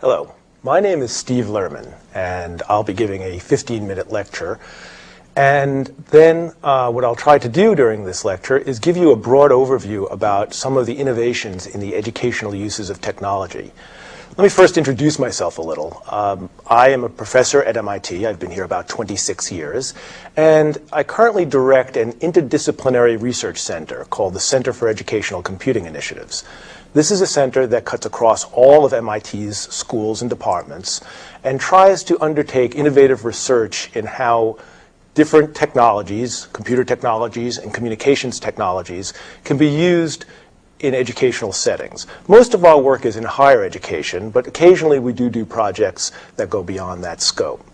Hello, my name is Steve Lerman, and I'll be giving a 15-minute lecture. And then what I'll try to do during this lecture is give you a broad overview about some of the innovations in the educational uses of technology. Let me first introduce myself a little. I am a professor at MIT. I've been here about 26 years. And I currently direct an interdisciplinary research center called the Center for Educational Computing Initiatives. This is a center that cuts across all of MIT's schools and departments and tries to undertake innovative research in how different technologies, computer technologies and communications technologies, can be used in educational settings. Most of our work is in higher education, but occasionally we do projects that go beyond that scope.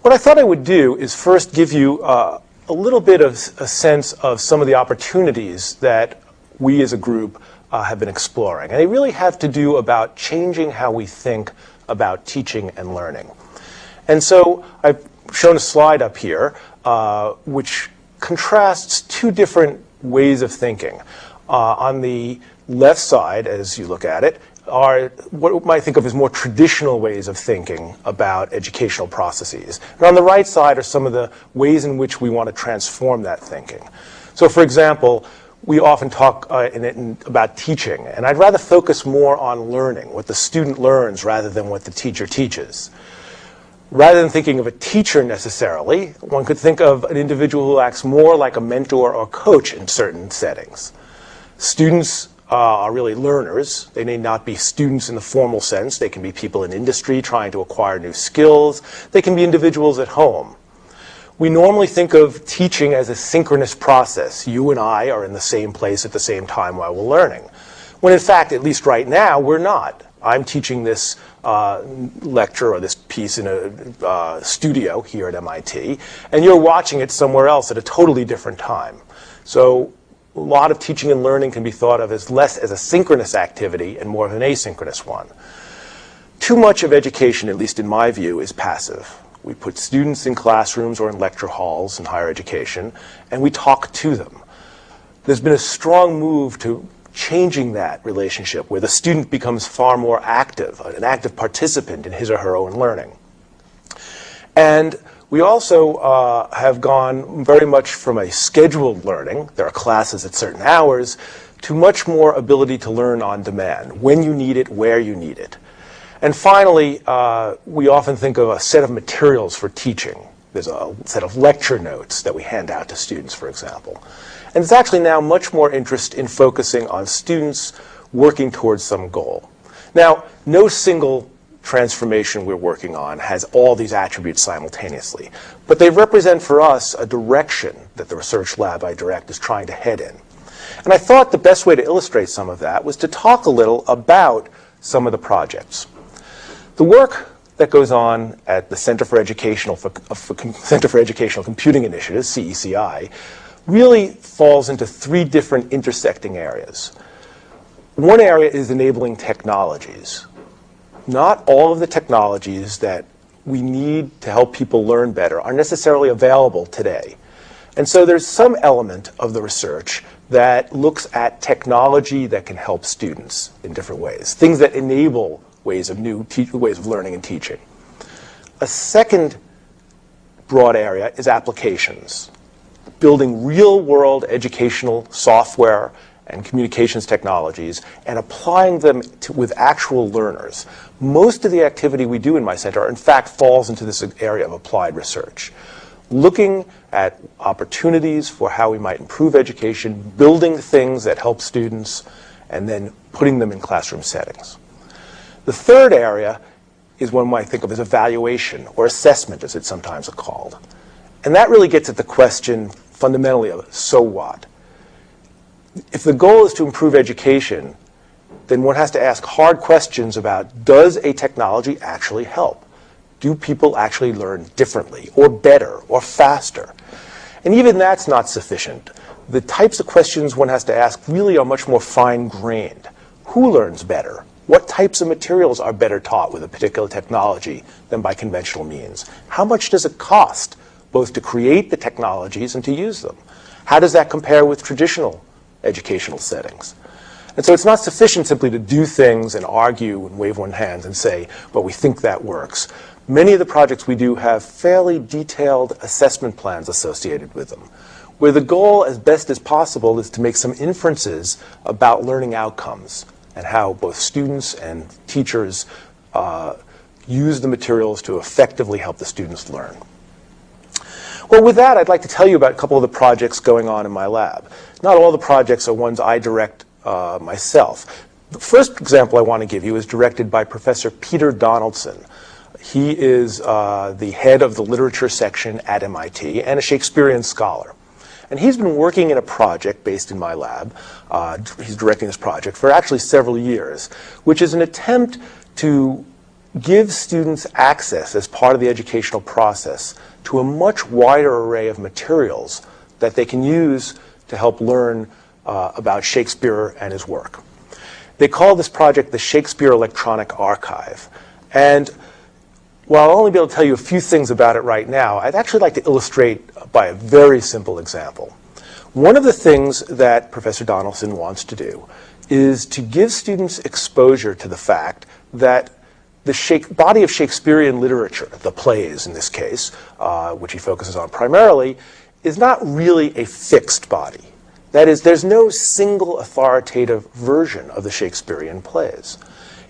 What I thought I would do is first give you a little bit of a sense of some of the opportunities that we as a group have been exploring. And they really have to do about changing how we think about teaching and learning. And so I've shown a slide up here which contrasts two different ways of thinking. On the left side, as you look at it, are what we might think of as more traditional ways of thinking about educational processes. And on the right side are some of the ways in which we want to transform that thinking. So for example, we often talk about teaching, and I'd rather focus more on learning, what the student learns rather than what the teacher teaches. Rather than thinking of a teacher necessarily, one could think of an individual who acts more like a mentor or coach in certain settings. Students are really learners. They may not be students in the formal sense. They can be people in industry trying to acquire new skills. They can be individuals at home. We normally think of teaching as a synchronous process. You and I are in the same place at the same time while we're learning. When in fact, at least right now, we're not. I'm teaching this lecture or this piece in a studio here at MIT, and you're watching it somewhere else at a totally different time. So a lot of teaching and learning can be thought of as less as a synchronous activity and more of an asynchronous one. Too much of education, at least in my view, is passive. We put students in classrooms or in lecture halls in higher education, and we talk to them. There's been a strong move to changing that relationship where the student becomes far more active, an active participant in his or her own learning. And we also have gone very much from a scheduled learning, there are classes at certain hours, to much more ability to learn on demand, when you need it, where you need it. And finally, we often think of a set of materials for teaching. There's a set of lecture notes that we hand out to students, for example. And there's actually now much more interest in focusing on students working towards some goal. Now, no single transformation we're working on has all these attributes simultaneously, but they represent for us a direction that the research lab I direct is trying to head in. And I thought the best way to illustrate some of that was to talk a little about some of the projects. The work that goes on at the Center for Educational Computing Initiatives, CECI, really falls into three different intersecting areas. One area is enabling technologies. Not all of the technologies that we need to help people learn better are necessarily available today. And so there's some element of the research that looks at technology that can help students in different ways, things that enable ways of ways of learning and teaching. A second broad area is applications, building real-world educational software and communications technologies and applying them with actual learners. Most of the activity we do in my center, in fact, falls into this area of applied research, looking at opportunities for how we might improve education, building things that help students, and then putting them in classroom settings. The third area is one might think of as evaluation or assessment, as it's sometimes called. And that really gets at the question fundamentally of so what? If the goal is to improve education, then one has to ask hard questions about, does a technology actually help? Do people actually learn differently or better or faster? And even that's not sufficient. The types of questions one has to ask really are much more fine-grained. Who learns better? What types of materials are better taught with a particular technology than by conventional means? How much does it cost, both to create the technologies and to use them? How does that compare with traditional educational settings? And so it's not sufficient simply to do things and argue and wave one's hands and say, but we think that works. Many of the projects we do have fairly detailed assessment plans associated with them, where the goal, as best as possible, is to make some inferences about learning outcomes and how both students and teachers use the materials to effectively help the students learn. Well, with that, I'd like to tell you about a couple of the projects going on in my lab. Not all the projects are ones I direct myself. The first example I want to give you is directed by Professor Peter Donaldson. He is the head of the literature section at MIT and a Shakespearean scholar. And he's been working in a project based in my lab. He's directing this project for actually several years, which is an attempt to give students access as part of the educational process to a much wider array of materials that they can use to help learn about Shakespeare and his work. They call this project the Shakespeare Electronic Archive. And while I'll only be able to tell you a few things about it right now, I'd actually like to illustrate by a very simple example. One of the things that Professor Donaldson wants to do is to give students exposure to the fact that the body of Shakespearean literature, the plays in this case, which he focuses on primarily, is not really a fixed body. That is, there's no single authoritative version of the Shakespearean plays.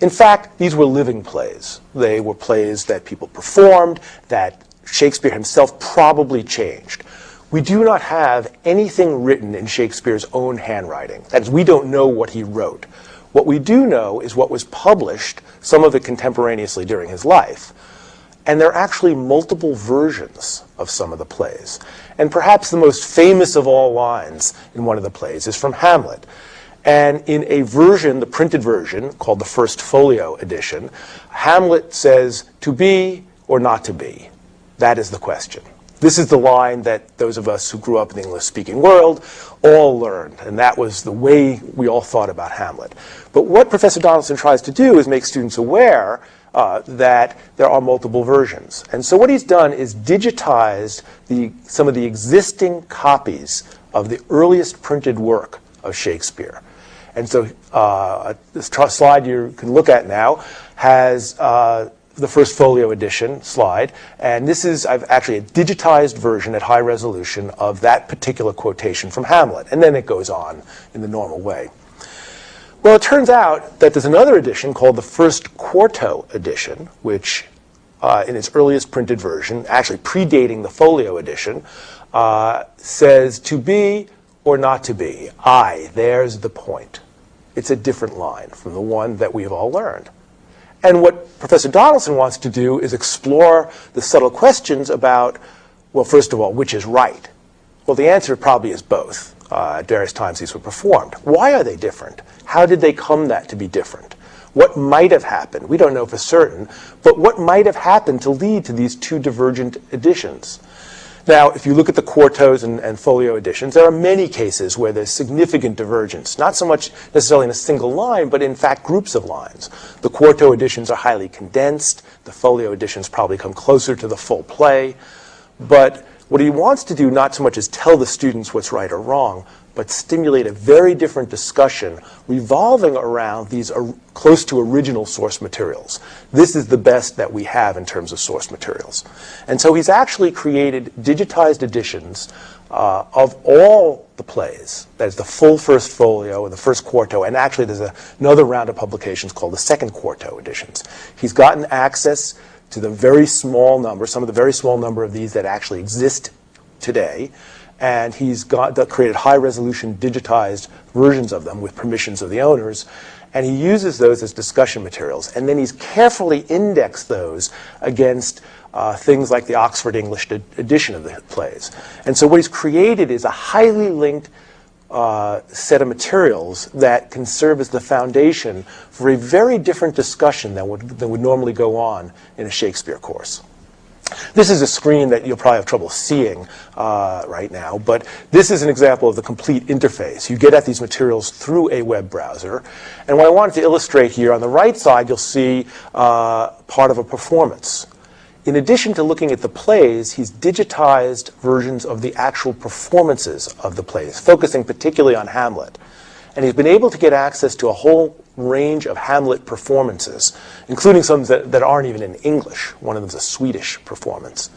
In fact, these were living plays. They were plays that people performed, that Shakespeare himself probably changed. We do not have anything written in Shakespeare's own handwriting. That is, we don't know what he wrote. What we do know is what was published, some of it contemporaneously during his life. And there are actually multiple versions of some of the plays. And perhaps the most famous of all lines in one of the plays is from Hamlet. And in a version, the printed version, called the First Folio edition, Hamlet says, "To be or not to be? That is the question." This is the line that those of us who grew up in the English-speaking world all learned, and that was the way we all thought about Hamlet. But what Professor Donaldson tries to do is make students aware that there are multiple versions. And so what he's done is digitized some of the existing copies of the earliest printed work of Shakespeare. And so this slide you can look at now has the First Folio edition slide, and this is actually a digitized version at high resolution of that particular quotation from Hamlet, and then it goes on in the normal way. Well, it turns out that there's another edition called the First Quarto edition, which in its earliest printed version, actually predating the Folio edition, says, "To be or not to be? Aye, there's the point." It's a different line from the one that we've all learned. And what Professor Donaldson wants to do is explore the subtle questions about, well, first of all, which is right? Well, the answer probably is both. At various times these were performed. Why are they different? How did they come to be different? What might have happened? We don't know for certain, but what might have happened to lead to these two divergent editions? Now, if you look at the quartos and folio editions, there are many cases where there's significant divergence, not so much necessarily in a single line, but in fact groups of lines. The quarto editions are highly condensed. The folio editions probably come closer to the full play. But what he wants to do not so much as tell the students what's right or wrong, but stimulate a very different discussion revolving around these close to original source materials. This is the best that we have in terms of source materials. And so he's actually created digitized editions of all the plays. That is the full First Folio and the First Quarto, and actually there's another round of publications called the Second Quarto editions. He's gotten access to the very small number, some of the very small number of these that actually exist today, and he's created high-resolution digitized versions of them with permissions of the owners, and he uses those as discussion materials. And then he's carefully indexed those against things like the Oxford English edition of the plays. And so what he's created is a highly linked set of materials that can serve as the foundation for a very different discussion than would normally go on in a Shakespeare course. This is a screen that you'll probably have trouble seeing right now, but this is an example of the complete interface. You get at these materials through a web browser. And what I wanted to illustrate here, on the right side, you'll see part of a performance. In addition to looking at the plays, he's digitized versions of the actual performances of the plays, focusing particularly on Hamlet. And he's been able to get access to a whole range of Hamlet performances, including some that aren't even in English. One of them is a Swedish performance.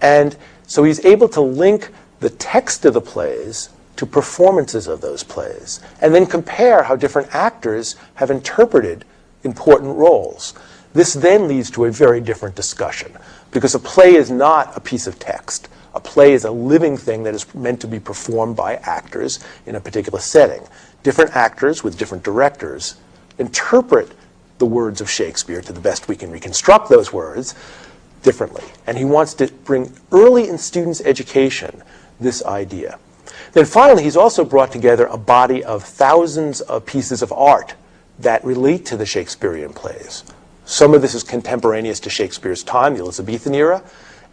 And so he's able to link the text of the plays to performances of those plays, and then compare how different actors have interpreted important roles. This then leads to a very different discussion, because a play is not a piece of text. A play is a living thing that is meant to be performed by actors in a particular setting. Different actors with different directors interpret the words of Shakespeare, to the best we can reconstruct those words, differently. And he wants to bring early in students' education this idea. Then finally, he's also brought together a body of thousands of pieces of art that relate to the Shakespearean plays. Some of this is contemporaneous to Shakespeare's time, the Elizabethan era,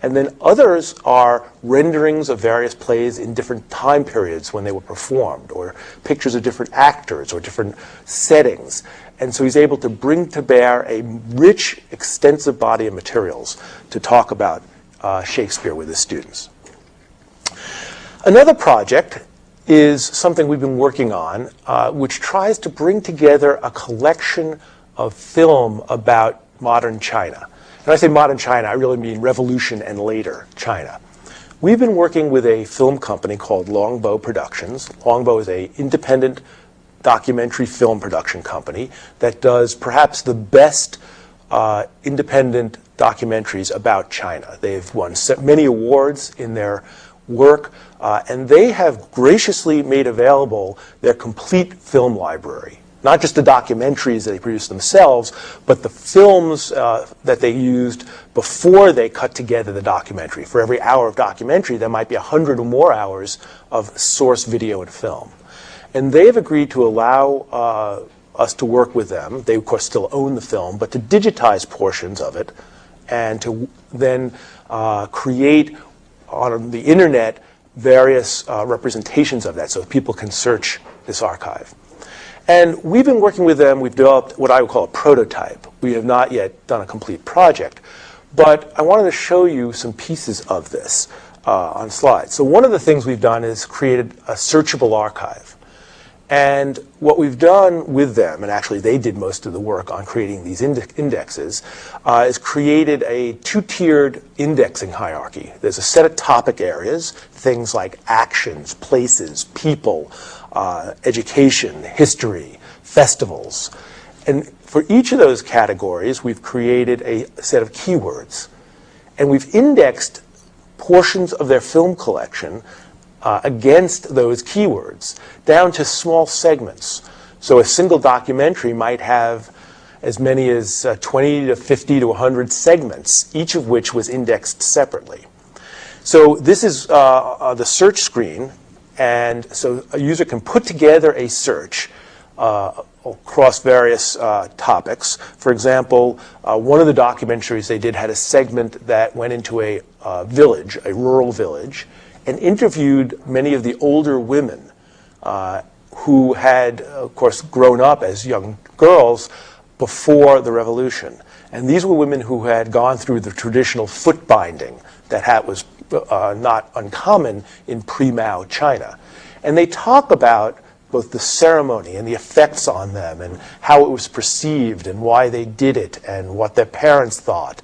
and then others are renderings of various plays in different time periods when they were performed, or pictures of different actors or different settings. And so he's able to bring to bear a rich, extensive body of materials to talk about Shakespeare with his students. Another project is something we've been working on, which tries to bring together a collection of film about modern China. When I say modern China, I really mean Revolution and later China. We've been working with a film company called Longbow Productions. Longbow is an independent documentary film production company that does perhaps the best independent documentaries about China. They've won many awards in their work, and they have graciously made available their complete film library. Not just the documentaries that they produced themselves, but the films that they used before they cut together the documentary. For every hour of documentary, there might be 100 or more hours of source video and film. And they've agreed to allow us to work with them. They, of course, still own the film, but to digitize portions of it and to then create on the internet various representations of that so people can search this archive. And we've been working with them. We've developed what I would call a prototype. We have not yet done a complete project. But I wanted to show you some pieces of this on slides. So one of the things we've done is created a searchable archive. And what we've done with them, and actually they did most of the work on creating these indexes, is created a two-tiered indexing hierarchy. There's a set of topic areas, things like actions, places, people, education, history, festivals. And for each of those categories, we've created a set of keywords. And we've indexed portions of their film collection against those keywords, down to small segments. So a single documentary might have as many as 20 to 50 to 100 segments, each of which was indexed separately. So this is the search screen. And so a user can put together a search across various topics. For example, one of the documentaries they did had a segment that went into a village, a rural village, and interviewed many of the older women who had, of course, grown up as young girls before the revolution. And these were women who had gone through the traditional foot binding that was not uncommon in pre-Mao China. And they talk about both the ceremony and the effects on them and how it was perceived and why they did it and what their parents thought.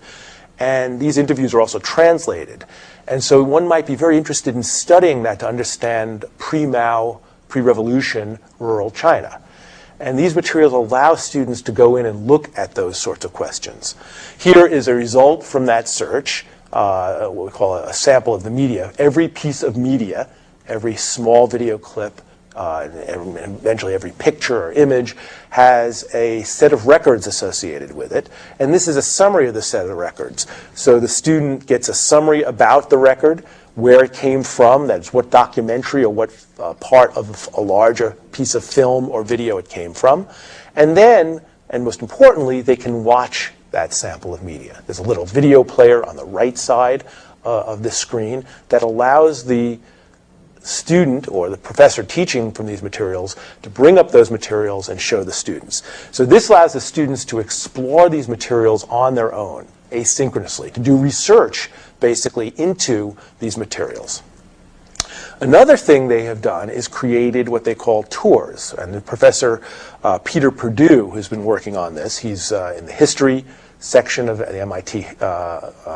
And these interviews are also translated. And so one might be very interested in studying that to understand pre-Mao, pre-revolution rural China. And these materials allow students to go in and look at those sorts of questions. Here is a result from that search, what we call a sample of the media. Every piece of media, every small video clip, and eventually every picture or image has a set of records associated with it. And this is a summary of the set of records. So the student gets a summary about the record, where it came from, that's what documentary or what part of a larger piece of film or video it came from. And then, and most importantly, they can watch that sample of media. There's a little video player on the right side of this screen that allows the student or the professor teaching from these materials to bring up those materials and show the students. So this allows the students to explore these materials on their own, asynchronously, to do research basically into these materials. Another thing they have done is created what they call tours. And Professor Peter Perdue has been working on this. He's in the history section of the MIT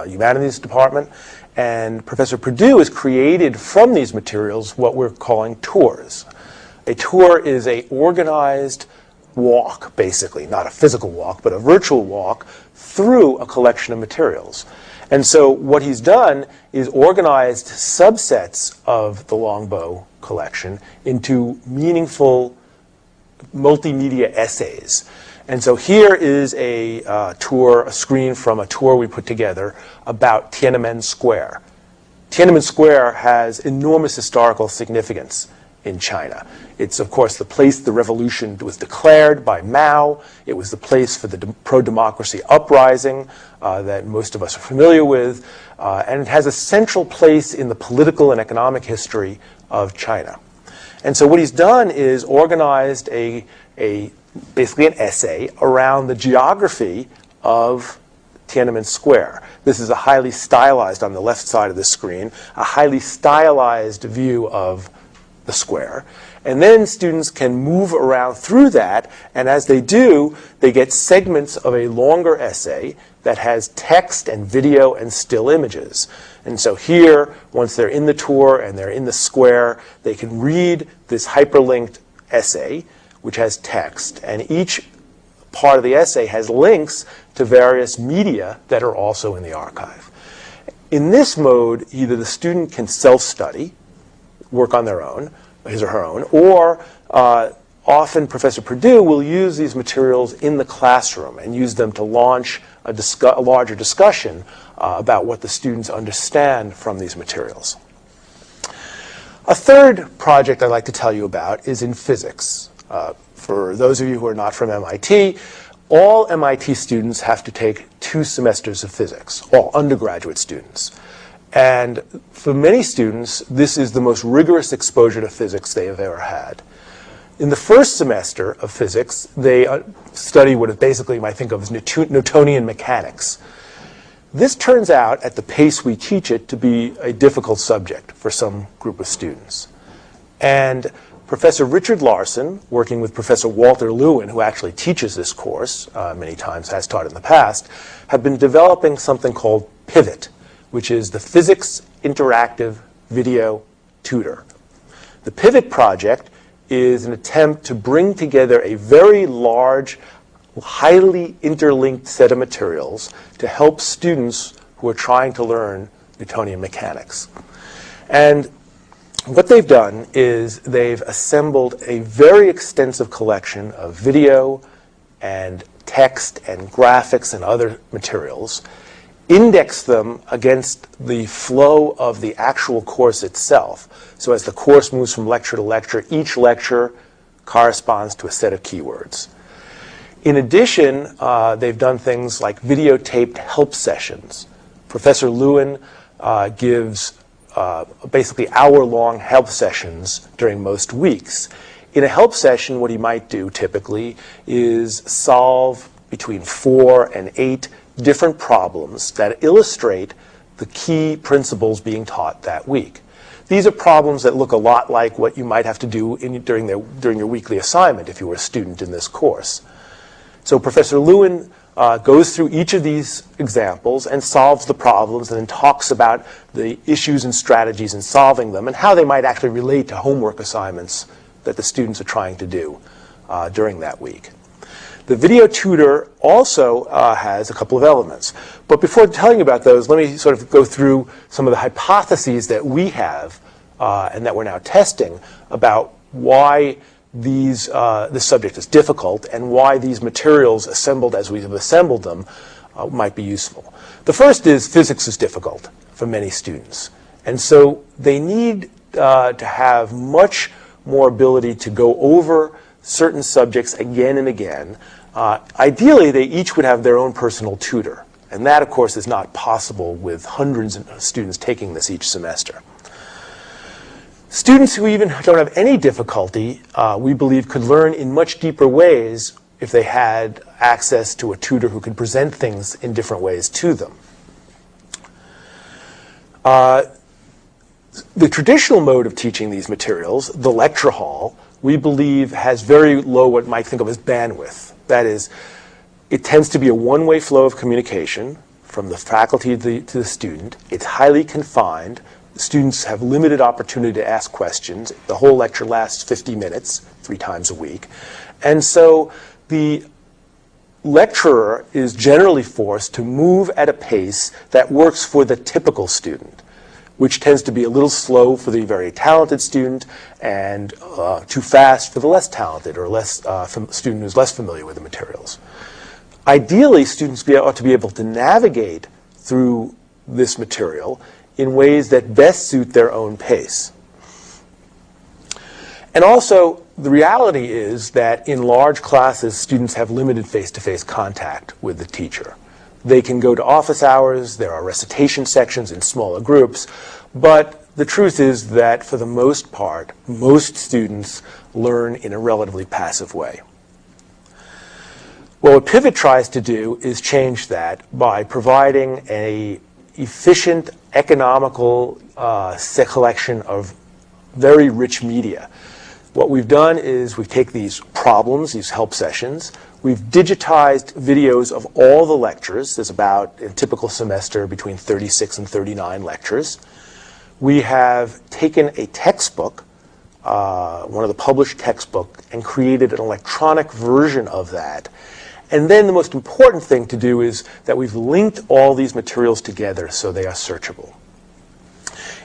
Humanities Department. And Professor Perdue has created from these materials what we're calling tours. A tour is an organized walk, basically, not a physical walk, but a virtual walk through a collection of materials. And so what he's done is organized subsets of the Longbow collection into meaningful multimedia essays. And so here is a tour, a screen from a tour we put together about Tiananmen Square. Tiananmen Square has enormous historical significance in China. It's, of course, the place the revolution was declared by Mao. It was the place for the pro-democracy uprising that most of us are familiar with. And it has a central place in the political and economic history of China. And so what he's done is organized basically an essay around the geography of Tiananmen Square. This is a highly stylized, on the left side of the screen, a highly stylized view of the square. And then students can move around through that, and as they do, they get segments of a longer essay that has text and video and still images. And so here, once they're in the tour and they're in the square, they can read this hyperlinked essay, which has text, and each part of the essay has links to various media that are also in the archive. In this mode, either the student can self-study, work on their own, his or her own, or often Professor Perdue will use these materials in the classroom and use them to launch a larger discussion about what the students understand from these materials. A third project I'd like to tell you about is in physics. For those of you who are not from MIT, all MIT students have to take 2 semesters of physics, all undergraduate students. And for many students, this is the most rigorous exposure to physics they have ever had. In the first semester of physics, they study what basically you might think of as Newtonian mechanics. This turns out, at the pace we teach it, to be a difficult subject for some group of students. And Professor Richard Larson, working with Professor Walter Lewin, who actually teaches this course many times, has taught in the past, have been developing something called Pivot, which is the Physics Interactive Video Tutor. The Pivot project is an attempt to bring together a very large, highly interlinked set of materials to help students who are trying to learn Newtonian mechanics. And what they've done is they've assembled a very extensive collection of video and text and graphics and other materials, index them against the flow of the actual course itself. So as the course moves from lecture to lecture, each lecture corresponds to a set of keywords. In addition, they've done things like videotaped help sessions. Professor Lewin gives basically hour-long help sessions during most weeks. In a help session, what he might do typically is solve between 4 and 8 different problems that illustrate the key principles being taught that week. These are problems that look a lot like what you might have to do during your weekly assignment if you were a student in this course. So Professor Lewin goes through each of these examples and solves the problems and then talks about the issues and strategies in solving them and how they might actually relate to homework assignments that the students are trying to do during that week. The video tutor also has a couple of elements. But before telling you about those, let me sort of go through some of the hypotheses that we have and that we're now testing about why this subject is difficult and why these materials assembled as we have assembled them might be useful. The first is physics is difficult for many students. And so they need to have much more ability to go over certain subjects again and again. Ideally, they each would have their own personal tutor. And that, of course, is not possible with hundreds of students taking this each semester. Students who even don't have any difficulty, we believe, could learn in much deeper ways if they had access to a tutor who could present things in different ways to them. The traditional mode of teaching these materials, the lecture hall, we believe has very low what you might think of as bandwidth. That is, it tends to be a one-way flow of communication from the faculty to the student. It's highly confined. Students have limited opportunity to ask questions. The whole lecture lasts 50 minutes, 3 times a week. And so the lecturer is generally forced to move at a pace that works for the typical student, which tends to be a little slow for the very talented student and too fast for the less talented or student who's less familiar with the materials. Ideally, students ought to be able to navigate through this material in ways that best suit their own pace. And also, the reality is that in large classes, students have limited face-to-face contact with the teacher. They can go to office hours, there are recitation sections in smaller groups, but the truth is that for the most part, most students learn in a relatively passive way. Well, what Pivot tries to do is change that by providing an efficient, economical collection of very rich media. What we've done is we've taken these problems, these help sessions, we've digitized videos of all the lectures. There's about, in a typical semester, between 36 and 39 lectures. We have taken a textbook, one of the published textbooks, and created an electronic version of that. And then the most important thing to do is that we've linked all these materials together so they are searchable.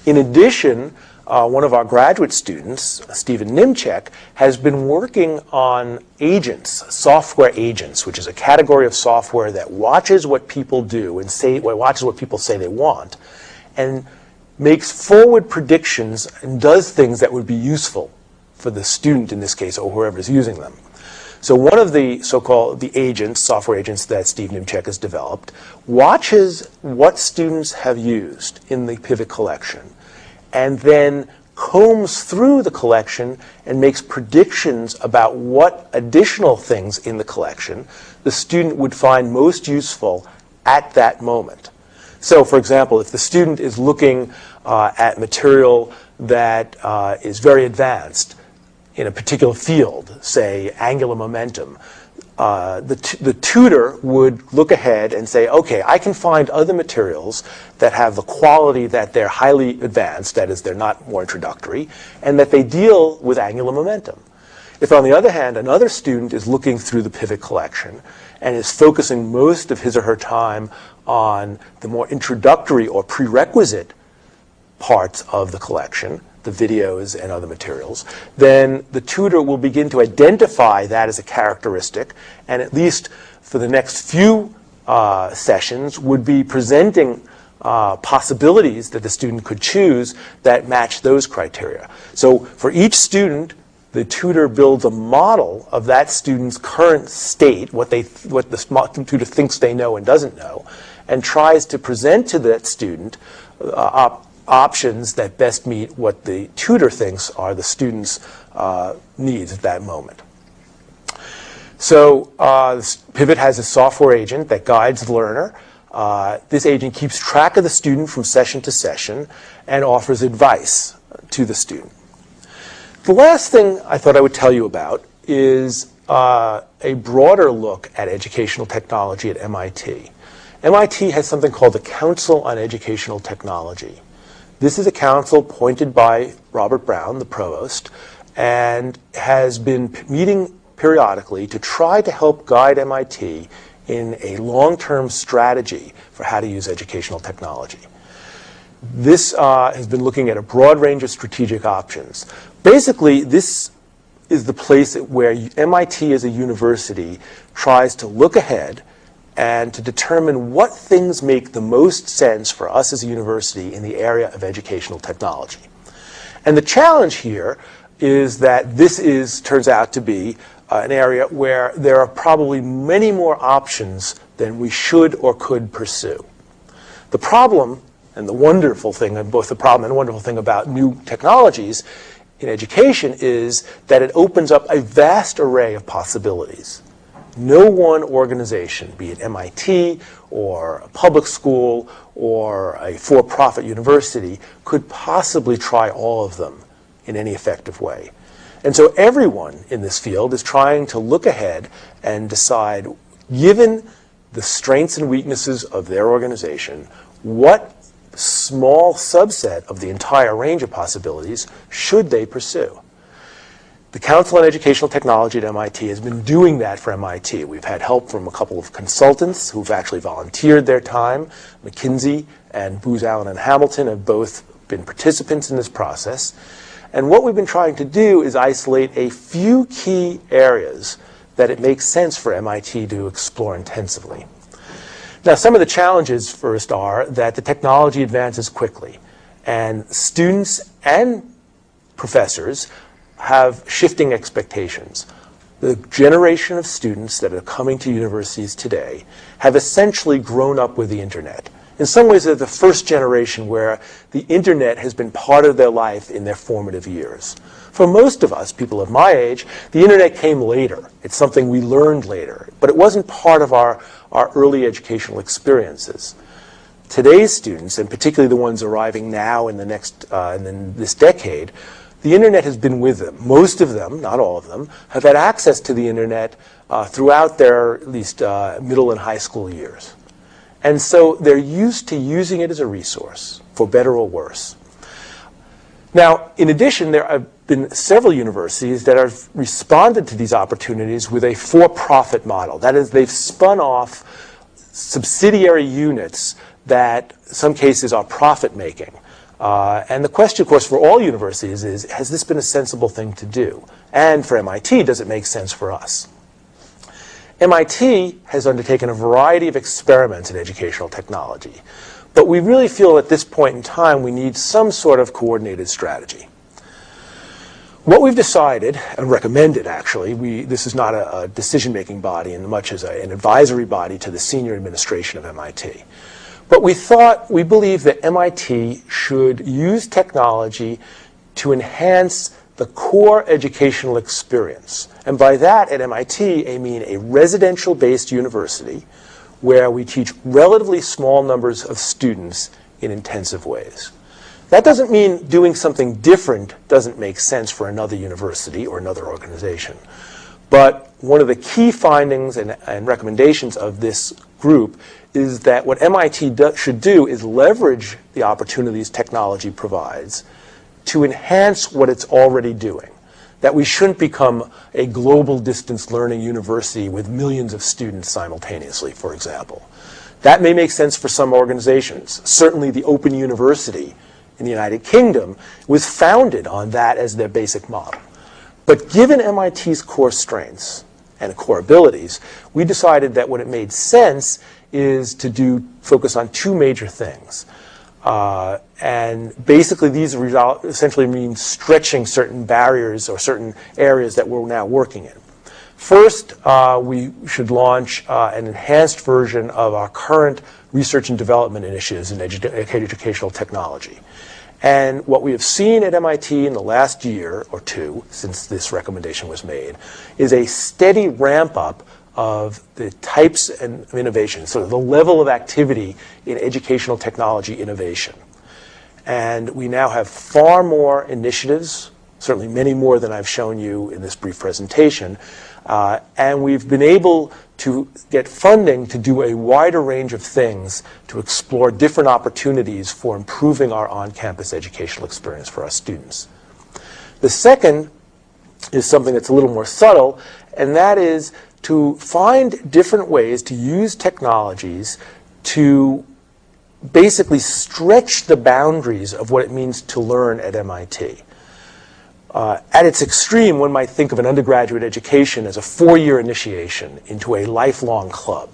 In addition, one of our graduate students, Stephen Nimchek, has been working on agents, software agents, which is a category of software that watches what people do and watches what people say they want, and makes forward predictions and does things that would be useful for the student in this case, or whoever is using them. So one of the so-called agents, software agents that Steve Nimchek has developed, watches what students have used in the Pivot collection, and then combs through the collection and makes predictions about what additional things in the collection the student would find most useful at that moment. So, for example, if the student is looking at material that is very advanced in a particular field, say angular momentum, the tutor would look ahead and say, okay, I can find other materials that have the quality that they're highly advanced, that is, they're not more introductory, and that they deal with angular momentum. If, on the other hand, another student is looking through the Pivot collection and is focusing most of his or her time on the more introductory or prerequisite parts of the collection, the videos and other materials, then the tutor will begin to identify that as a characteristic, and at least for the next few sessions would be presenting possibilities that the student could choose that match those criteria. So for each student, the tutor builds a model of that student's current state, what the tutor thinks they know and doesn't know, and tries to present to that student options that best meet what the tutor thinks are the student's needs at that moment. So Pivot has a software agent that guides the learner. This agent keeps track of the student from session to session and offers advice to the student. The last thing I thought I would tell you about is a broader look at educational technology at MIT. MIT has something called the Council on Educational Technology. This is a council appointed by Robert Brown, the provost, and has been meeting periodically to try to help guide MIT in a long-term strategy for how to use educational technology. This has been looking at a broad range of strategic options. Basically, this is the place where MIT as a university tries to look ahead and to determine what things make the most sense for us as a university in the area of educational technology. And the challenge here is that this turns out to be an area where there are probably many more options than we should or could pursue. The problem and the wonderful thing, and both the problem and the wonderful thing about new technologies in education is that it opens up a vast array of possibilities. No one organization, be it MIT or a public school or a for-profit university, could possibly try all of them in any effective way. And so everyone in this field is trying to look ahead and decide, given the strengths and weaknesses of their organization, what small subset of the entire range of possibilities should they pursue. The Council on Educational Technology at MIT has been doing that for MIT. We've had help from a couple of consultants who've actually volunteered their time. McKinsey and Booz Allen and Hamilton have both been participants in this process. And what we've been trying to do is isolate a few key areas that it makes sense for MIT to explore intensively. Now, some of the challenges first are that the technology advances quickly, and students and professors have shifting expectations. The generation of students that are coming to universities today have essentially grown up with the internet. In some ways, they're the first generation where the internet has been part of their life in their formative years. For most of us, people of my age, the internet came later. It's something we learned later, but it wasn't part of our early educational experiences. Today's students, and particularly the ones arriving now in this decade, the internet has been with them. Most of them, not all of them, have had access to the internet throughout their at least middle and high school years. And so they're used to using it as a resource, for better or worse. Now, in addition, there have been several universities that have responded to these opportunities with a for-profit model. That is, they've spun off subsidiary units that, in some cases, are profit-making. And the question, of course, for all universities is, has this been a sensible thing to do? And for MIT, does it make sense for us? MIT has undertaken a variety of experiments in educational technology. But we really feel at this point in time we need some sort of coordinated strategy. What we've decided, and recommended actually, this is not a decision-making body in much as an advisory body to the senior administration of MIT. But we believe that MIT should use technology to enhance the core educational experience. And by that, at MIT, I mean a residential-based university where we teach relatively small numbers of students in intensive ways. That doesn't mean doing something different doesn't make sense for another university or another organization. But one of the key findings and recommendations of this group is that what MIT should do is leverage the opportunities technology provides to enhance what it's already doing. That we shouldn't become a global distance learning university with millions of students simultaneously, for example. That may make sense for some organizations. Certainly the Open University in the United Kingdom was founded on that as their basic model. But given MIT's core strengths and core abilities, we decided that what it made sense is to focus on two major things. And basically these essentially mean stretching certain barriers or certain areas that we're now working in. First, we should launch an enhanced version of our current research and development initiatives in educational technology. And what we have seen at MIT in the last year or two, since this recommendation was made, is a steady ramp up of the types of innovation, so the level of activity in educational technology innovation. And we now have far more initiatives, certainly many more than I've shown you in this brief presentation, and we've been able to get funding to do a wider range of things to explore different opportunities for improving our on-campus educational experience for our students. The second is something that's a little more subtle, and that is to find different ways to use technologies to basically stretch the boundaries of what it means to learn at MIT. At its extreme, one might think of an undergraduate education as a 4-year initiation into a lifelong club.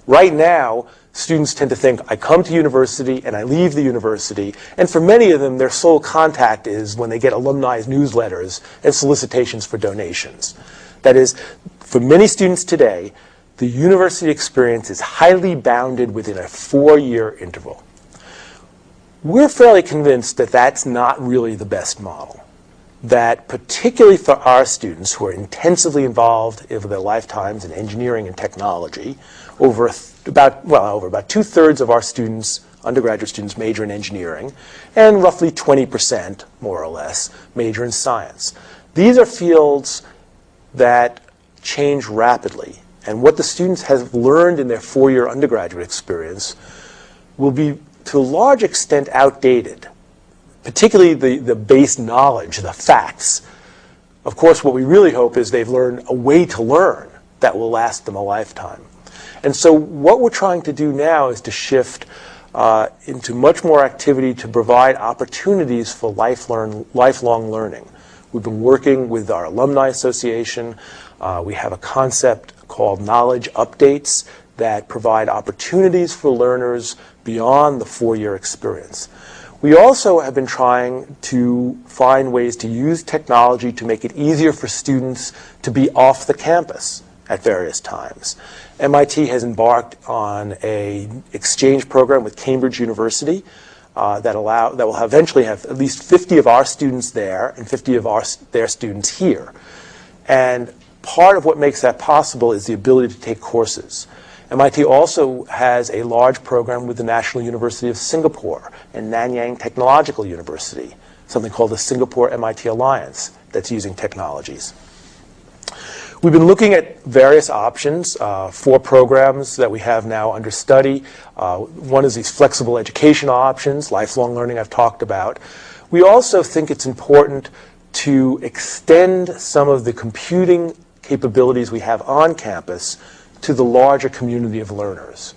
Right now, students tend to think, I come to university and I leave the university, and for many of them, their sole contact is when they get alumni newsletters and solicitations for donations. That is, for many students today, the university experience is highly bounded within a 4-year interval. We're fairly convinced that that's not really the best model. that particularly for our students who are intensively involved over their lifetimes in engineering and technology, over about 2/3 of our students, undergraduate students, major in engineering, and roughly 20%, more or less, major in science. These are fields that change rapidly, and what the students have learned in their 4-year undergraduate experience will be, to a large extent, outdated, particularly the base knowledge, the facts. Of course, what we really hope is they've learned a way to learn that will last them a lifetime. And so what we're trying to do now is to shift into much more activity to provide opportunities for lifelong learning. We've been working with our Alumni Association. We have a concept called Knowledge Updates that provide opportunities for learners beyond the 4-year experience. We also have been trying to find ways to use technology to make it easier for students to be off the campus at various times. MIT has embarked on an exchange program with Cambridge University that will eventually have at least 50 of our students there and 50 of their students here. And part of what makes that possible is the ability to take courses. MIT also has a large program with the National University of Singapore and Nanyang Technological University, something called the Singapore-MIT Alliance, that's using technologies. We've been looking at various options, 4 programs that we have now under study. One is these flexible education options, lifelong learning I've talked about. We also think it's important to extend some of the computing capabilities we have on campus to the larger community of learners.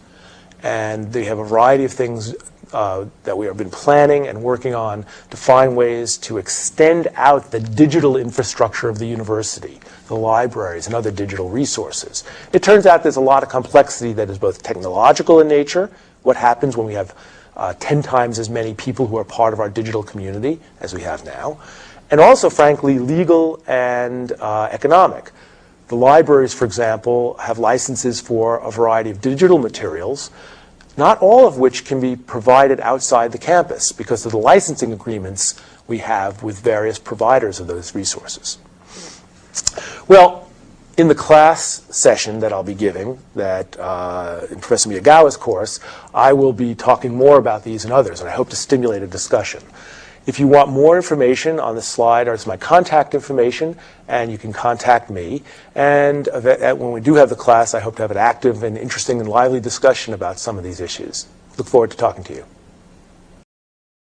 And they have a variety of things that we have been planning and working on to find ways to extend out the digital infrastructure of the university, the libraries, and other digital resources. It turns out there's a lot of complexity that is both technological in nature, what happens when we have 10 times as many people who are part of our digital community as we have now, and also, frankly, legal and economic. The libraries, for example, have licenses for a variety of digital materials, not all of which can be provided outside the campus because of the licensing agreements we have with various providers of those resources. Well, in the class session that I'll be giving, in Professor Miyagawa's course, I will be talking more about these and others, and I hope to stimulate a discussion. If you want more information, on this slide is my contact information, and you can contact me. And when we do have the class, I hope to have an active and interesting and lively discussion about some of these issues. Look forward to talking to you.